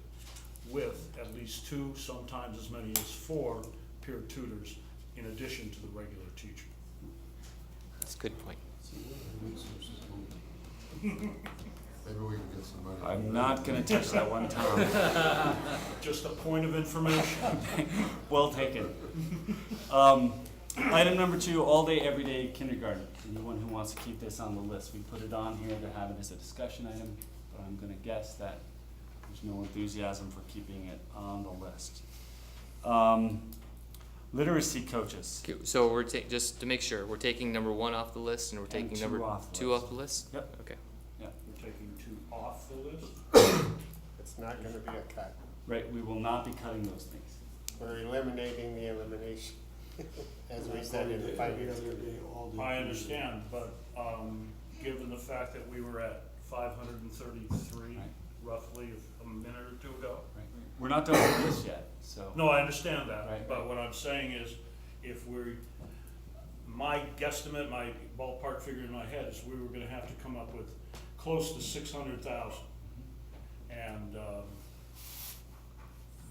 with at least 2, sometimes as many as 4 peer tutors in addition to the regular teacher. That's a good point. Maybe we can get some money. I'm not gonna touch that one time. Just a point of information. Well taken. Item number 2, all-day, everyday kindergarten. Anyone who wants to keep this on the list, we put it on here to have it as a discussion item, but I'm gonna guess that there's no enthusiasm for keeping it on the list. Literacy coaches. Okay, so we're just to make sure, we're taking number 1 off the list, and we're taking 2 number off the 2 list. off the list? Yep. Okay. We're taking 2 off the list. It's not gonna be a cut. Right, we will not be cutting those things. We're eliminating the elimination, as we said in 5 years ago. I understand, but given the fact that we were at 533 Right. roughly a minute or 2 ago. Right. We're not done with this yet, so. No, I understand that, Right. but what I'm saying is, if we're, my guesstimate, my ballpark figure in my head is we were gonna have to come up with close to 600,000. And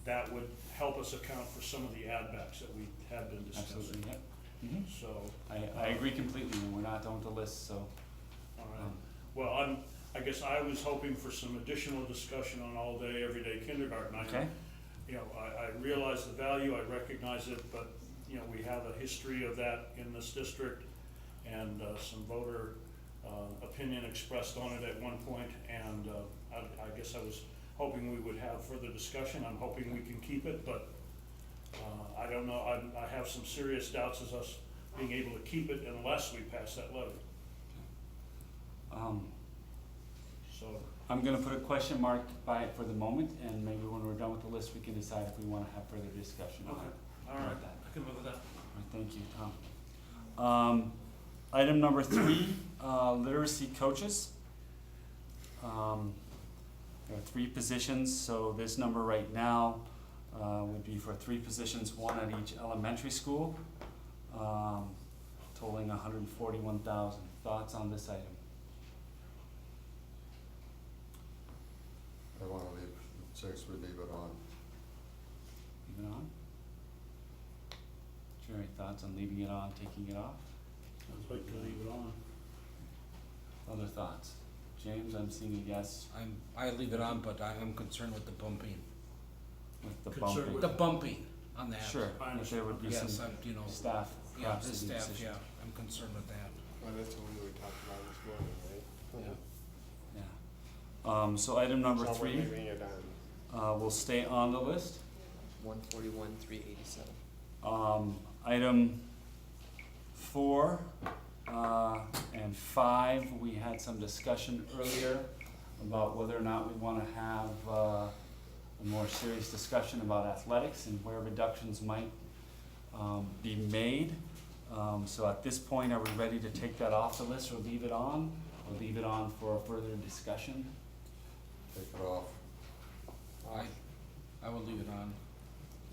that would help us account for some of the add backs that we have been discussing. Absolutely, yep. Mhm. So, I agree completely, and we're not done with the list, so. all right. Well, I guess I was hoping for some additional discussion on all-day, everyday kindergarten. Okay. You know, I realize the value, I recognize it, but, you know, we have a history of that in this district, and some voter opinion expressed on it at one point, and I guess I was hoping we would have further discussion. I'm hoping we can keep it, but I don't know, I have some serious doubts as us being able to keep it unless we pass that levy. So, I'm gonna put a question mark by it for the moment, and maybe when we're done with the list, we can decide if we wanna have further discussion on okay, it. all How right, about that? I can live with that. All right, thank you, Tom. Item number 3, literacy coaches. There are 3 positions, so this number right now would be for 3 positions, 1 at each elementary school, totaling 141,000. Thoughts on this item? I wanna leave, 6, we leave it on. Leave it on? Jerry, thoughts on leaving it on, taking it off? I'd like to leave it on. Other thoughts? James, I'm seeing a yes I leave it on, but I'm concerned with the bumping. with the Concerned bumping. with- The bumping on that. Sure, I if there would be Yes, some you know, staff, yeah, perhaps the to be staff, decision. yeah, I'm concerned with that. Well, that's the one we talked about this morning, right? Yeah. So item number So we're 3, leaving it on. will stay on the list. 141,387. Item 4, and 5, we had some discussion earlier about whether or not we wanna have, a more serious discussion about athletics and where reductions might, be made. So at this point, are we ready to take that off the list or leave it on? Or leave it on for a further discussion? Take it off. I will leave it on.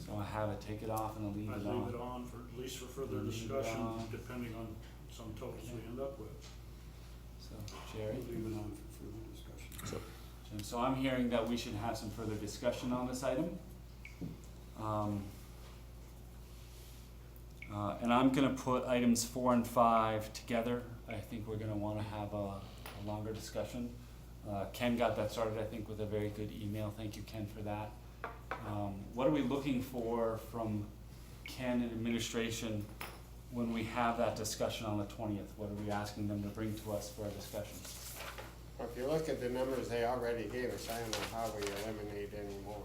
So I have it, take it off and I'll leave I'd it on. leave it on for, at least for further Leave it discussion, on. depending on some totals we end up with. So, Jerry? Leave it on for further discussion. So, Jim, so I'm hearing that we should have some further discussion on this item. And I'm gonna put items 4 and 5 together. I think we're gonna wanna have a longer discussion. Ken got that started, I think, with a very good email. Thank you, Ken, for that. What are we looking for from Ken and administration when we have that discussion on the 20th? What are we asking them to bring to us for a discussion? Well, if you look at the numbers they already gave us, I don't know how we eliminate any more.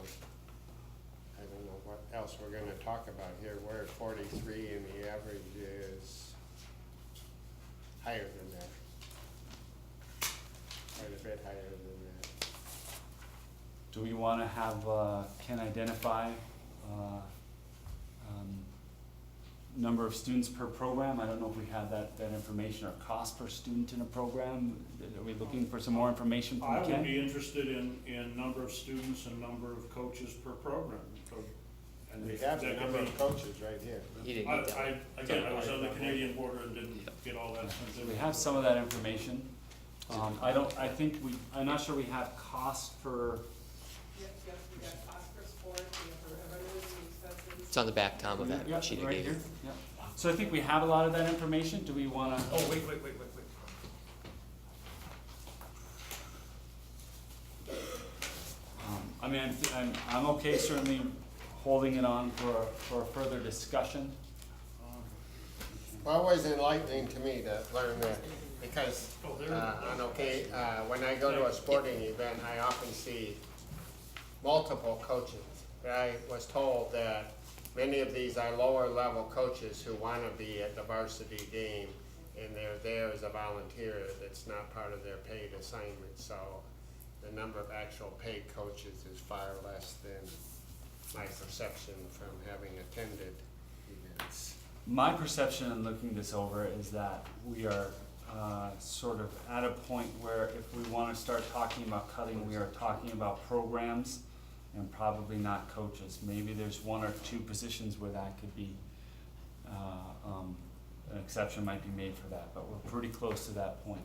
I don't know what else we're gonna talk about here. We're at 43 and the average is higher than that. Quite a bit higher than that. Do we wanna have, can identify, number of students per program? I don't know if we have that information, or cost per student in a program. Are we looking for some more information from I Ken? would be interested in number of students and number of coaches per program. And We have the that could number be- of coaches right here. He didn't get that one. Again, I was on the Canadian border and didn't get all that. So we have some of that information. I'm not sure we have cost for, Yep, we got cost per sport, we have the revenues and expenses. It's on the back, Tom, of that Yep, sheet I right gave you. here, yep. So I think we have a lot of that information. Do we wanna? Oh, wait. I mean, I'm okay certainly holding it on for a further discussion. Well, always enlightening to me to learn that, because, when I go to a sporting event, I often see multiple coaches. I was told that many of these are lower level coaches who wanna be at the varsity game, and they're there as a volunteer, that's not part of their paid assignment, so the number of actual paid coaches is far less than my perception from having attended events. My perception in looking this over is that we are sort of at a point where if we wanna start talking about cutting, we are talking about programs and probably not coaches. Maybe there's one or two positions where that could be, an exception might be made for that, but we're pretty close to that point.